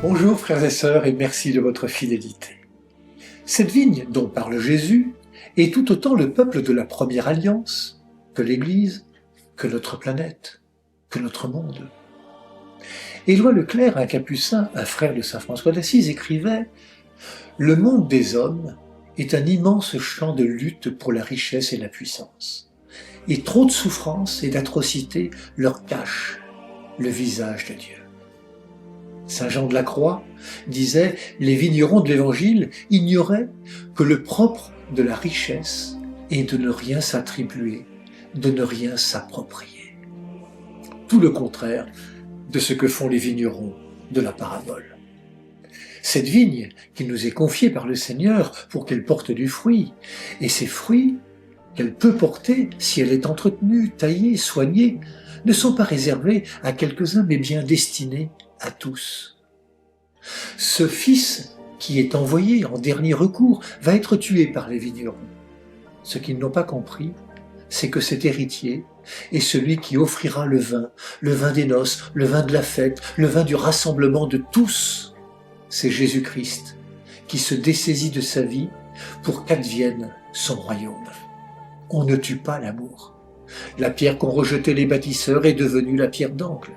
Bonjour frères et sœurs et merci de votre fidélité. Cette vigne dont parle Jésus est tout autant le peuple de la première alliance que l'Église, que notre planète, que notre monde. Éloi Leclerc, un capucin, un frère de saint François d'Assise, écrivait « Le monde des hommes est un immense champ de lutte pour la richesse et la puissance, et trop de souffrances et d'atrocités leur cachent le visage de Dieu. » Saint Jean de la Croix disait « Les vignerons de l'Évangile ignoraient que le propre de la richesse est de ne rien s'attribuer, de ne rien s'approprier. » Tout le contraire de ce que font les vignerons de la parabole. Cette vigne qui nous est confiée par le Seigneur pour qu'elle porte du fruit, et ces fruits qu'elle peut porter si elle est entretenue, taillée, soignée, ne sont pas réservés à quelques-uns mais bien destinés à tous. Ce fils qui est envoyé en dernier recours va être tué par les vignerons. Ce qu'ils n'ont pas compris, c'est que cet héritier est celui qui offrira le vin des noces, le vin de la fête, le vin du rassemblement de tous. C'est Jésus-Christ qui se dessaisit de sa vie pour qu'advienne son royaume. On ne tue pas l'amour. La pierre qu'ont rejetée les bâtisseurs est devenue la pierre d'angle.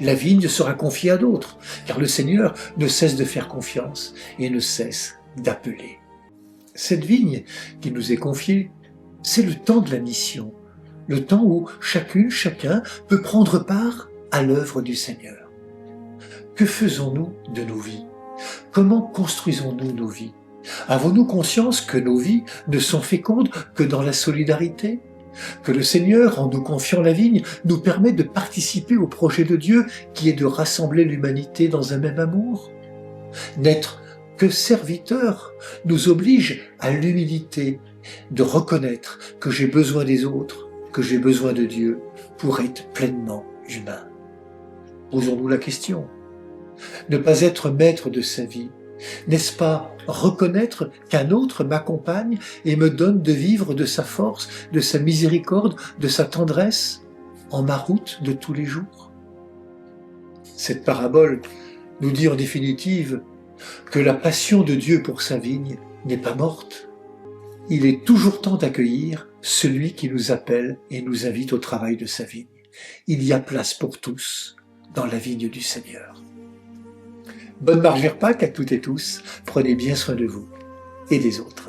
La vigne sera confiée à d'autres, car le Seigneur ne cesse de faire confiance et ne cesse d'appeler. Cette vigne qui nous est confiée, c'est le temps de la mission, le temps où chacune, chacun peut prendre part à l'œuvre du Seigneur. Que faisons-nous de nos vies? Comment construisons-nous nos vies? Avons-nous conscience que nos vies ne sont fécondes que dans la solidarité? Que le Seigneur, en nous confiant la vigne, nous permet de participer au projet de Dieu qui est de rassembler l'humanité dans un même amour? N'être que serviteur nous oblige à l'humilité, de reconnaître que j'ai besoin des autres, que j'ai besoin de Dieu pour être pleinement humain. Posons-nous la question. Ne pas être maître de sa vie, n'est-ce pas reconnaître qu'un autre m'accompagne et me donne de vivre de sa force, de sa miséricorde, de sa tendresse en ma route de tous les jours? Cette parabole nous dit en définitive que la passion de Dieu pour sa vigne n'est pas morte. Il est toujours temps d'accueillir celui qui nous appelle et nous invite au travail de sa vigne. Il y a place pour tous dans la vigne du Seigneur. Bonne Marge Pâques à toutes et tous, prenez bien soin de vous et des autres.